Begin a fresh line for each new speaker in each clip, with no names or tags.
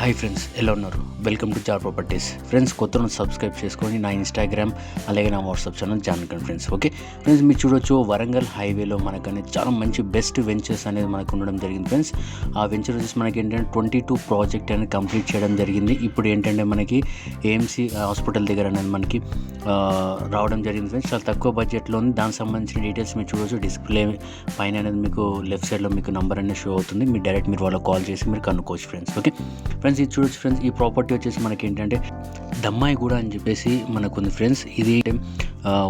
Hi friends, ఎలా ఉన్నారు? Welcome to జార్ ప్రాపర్టీస్. ఫ్రెండ్స్, కొత్తను సబ్స్క్రైబ్ చేసుకొని నా ఇన్స్టాగ్రామ్ అలాగే నా వాట్సాప్ ఛానల్ జాయిన్ కండి ఫ్రెండ్స్. ఓకే ఫ్రెండ్స్, మీరు చూడొచ్చు వరంగల్ హైవేలో మనకనేది చాలా మంచి బెస్ట్ వెంచర్స్ అనేది మనకు ఉండడం జరిగింది ఫ్రెండ్స్. ఆ వెంచర్ వచ్చేసి మనకి ఏంటంటే 22 ప్రాజెక్ట్ అనేది కంప్లీట్ చేయడం జరిగింది. ఇప్పుడు ఏంటంటే మనకి ఏఎంసీ హాస్పిటల్ దగ్గర అనేది మనకి రావడం జరిగింది ఫ్రెండ్స్. చాలా తక్కువ బడ్జెట్లో ఉంది. దానికి సంబంధించిన డీటెయిల్స్ మీరు చూడవచ్చు. డిస్ప్లే పైన అనేది మీకు లెఫ్ట్ సైడ్లో మీకు నంబర్ అనేది షో అవుతుంది. మీరు డైరెక్ట్ మీరు వాళ్ళకి కాల్ చేసి మీరు కనుక్కోవచ్చు ఫ్రెండ్స్. ఓకే ఫ్రెండ్స్, ఇది చూడొచ్చు ఫ్రెండ్స్. ఈ ప్రాపర్టీ వచ్చేసి మనకి ఏంటంటే దమ్మాయిగూడ అని చెప్పేసి మనకు ఉంది ఫ్రెండ్స్. ఇది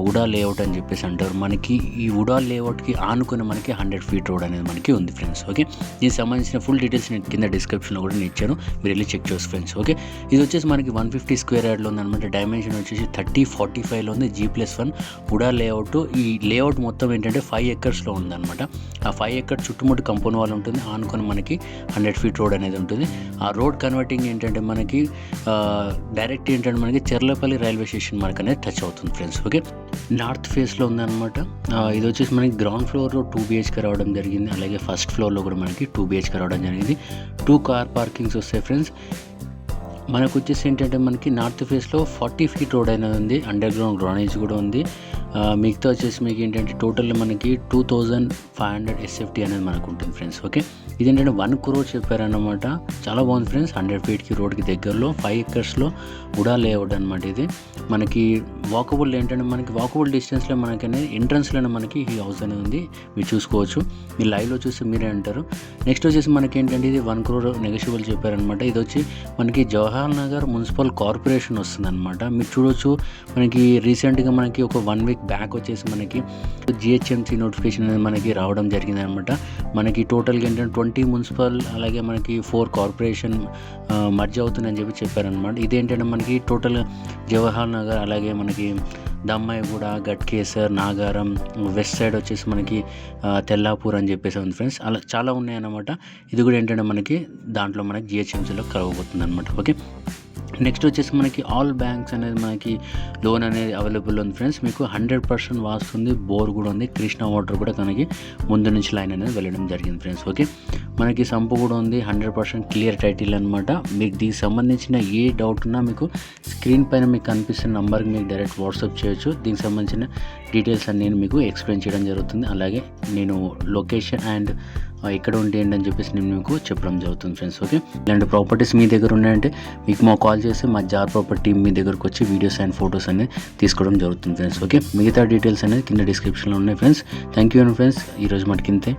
ఉడా లేఅవుట్ అని చెప్పేసి అంటారు. మనకి ఈ ఉడా లేఅవుట్కి ఆనుకుని మనకి 100 feet రోడ్ అనేది మనకి ఉంది ఫ్రెండ్స్. ఓకే, దీనికి సంబంధించిన ఫుల్ డీటెయిల్స్ నేను కింద డిస్క్రిప్షన్లో కూడా నేను ఇచ్చాను, మీరు వెళ్ళి చెక్ చేసుకోవచ్చు ఫ్రెండ్స్. ఓకే, ఇది వచ్చేసి మనకి 150 square yardలో ఉందన్నమాట. డైమెన్షన్ వచ్చేసి 30-45లో ఉంది. G+1 ఉడా లేఅవుట్. ఈ లేఅవుట్ మొత్తం ఏంటంటే 5 acresలో ఉందన్నమాట. ఆ 5 acres చుట్టుముట్టు కంపౌండ్ వాల్ ఉంటుంది. ఆనుకొని మనకి 100 feet రోడ్ అనేది ఉంటుంది. ఆ రోడ్ కన్వర్టింగ్ ఏంటంటే మనకి డైరెక్ట్ ఏంటంటే మనకి చెర్లపల్లి రైల్వే స్టేషన్ మనకు అనేది టచ్ అవుతుంది ఫ్రెండ్స్. ఓకే, నార్త్ ఫేస్లో ఉందన్నమాట. ఇది వచ్చేసి మనకి గ్రౌండ్ ఫ్లోర్లో 2 BHK రావడం జరిగింది. అలాగే ఫస్ట్ ఫ్లోర్లో కూడా మనకి 2 BHK రావడం జరిగింది. 2 car parkings వస్తాయి ఫ్రెండ్స్. మనకు వచ్చేసి ఏంటంటే మనకి నార్త్ ఫేస్లో 40 feet రోడ్ అనేది ఉంది. అండర్ గ్రౌండ్ డ్రైనేజ్ కూడా ఉంది. మిగతా వచ్చేసి మీకు ఏంటంటే టోటల్ మనకి 2500 SFT అనేది మనకు ఉంటుంది ఫ్రెండ్స్. ఓకే, ఇది ఏంటంటే 1 crore చెప్పారన్నమాట. చాలా బాగుంది ఫ్రెండ్స్. 100 feetకి రోడ్కి దగ్గరలో 5 acresలో ఉడా లేఅవుట్ అనమాట. ఇది మనకి వాకబుల్ ఏంటంటే మనకి వాకబుల్ డిస్టెన్స్లో మనకి అనేది ఎంట్రన్స్లోనే మనకి ఈ హౌస్ అనేది ఉంది. మీరు చూసుకోవచ్చు. మీరు లైవ్లో చూస్తే మీరే అంటారు. నెక్స్ట్ వచ్చేసి మనకి ఏంటంటే ఇది 1 crore నెగోషియబుల్ చెప్పారనమాట. ఇది వచ్చి మనకి జవహర్ నగర్ మున్సిపల్ కార్పొరేషన్ వస్తుంది అనమాట. మీరు చూడొచ్చు. మనకి రీసెంట్గా మనకి ఒక 1 week బ్యాక్ వచ్చేసి మనకి GHMC నోటిఫికేషన్ అనేది మనకి రావడం జరిగింది అనమాట. మనకి టోటల్గా ఏంటంటే 20 మున్సిపల్ అలాగే మనకి 4 కార్పొరేషన్ మర్జ్ అవుతుందని చెప్పారనమాట. ఇదేంటంటే మనకి టోటల్ జవహర్ నగర్ అలాగే మనకి దమ్మాయిగూడ, గట్కేసర్, నాగారం, వెస్ట్ సైడ్ వచ్చేసి మనకి తెల్లాపూర్ అని చెప్పేసి ఉంది ఫ్రెండ్స్. అలా చాలా ఉన్నాయన్నమాట. ఇది కూడా ఏంటంటే మనకి దాంట్లో మనకి GHMCలో కలవబోతుంది అనమాట. ఓకే, నెక్స్ట్ వచ్చేసి మనకి ఆల్ బ్యాంక్స్ అనేది మనకి లోన్ అనేది అవైలబుల్ ఉంది ఫ్రెండ్స్. మీకు 100% వాస్తుంది. బోర్ కూడా ఉంది. కృష్ణా వాటర్ కూడా తనకి ముందు నుంచి లైన్ అనేది వెళ్ళడం జరిగింది ఫ్రెండ్స్. ఓకే, మనకి సంపు కూడా ఉంది. 100% క్లియర్ టైటిల్ అనమాట. మీకు దీనికి సంబంధించిన ఏ డౌట్ ఉన్నా మీకు స్క్రీన్ పైన మీకు కనిపిస్తున్న నెంబర్కి మీకు డైరెక్ట్ వాట్సాప్ చేయొచ్చు. దీనికి సంబంధించిన డీటెయిల్స్ అన్ని నేను మీకు ఎక్స్ప్లెయిన్ చేయడం జరుగుతుంది. అలాగే నేను లొకేషన్ అండ్ ఎక్కడ ఉంటే ఏంటని చెప్పేసి నేను మీకు చెప్పడం జరుగుతుంది ఫ్రెండ్స్. ఓకే, ఇలాంటి ప్రాపర్టీస్ మీ దగ్గర ఉన్నాయంటే మీకు మా కాల్ చేసి మా జార్ ప్రాపర్టీ మీ దగ్గరకు వచ్చి వీడియోస్ అండ్ ఫొటోస్ అనేది తీసుకోవడం జరుగుతుంది ఫ్రెండ్స్. ఓకే, మిగతా డీటెయిల్స్ అనేది కింద డిస్క్రిప్షన్లో ఉన్నాయి ఫ్రెండ్స్. Thank you friends. ఈరోజు మటుకింతే.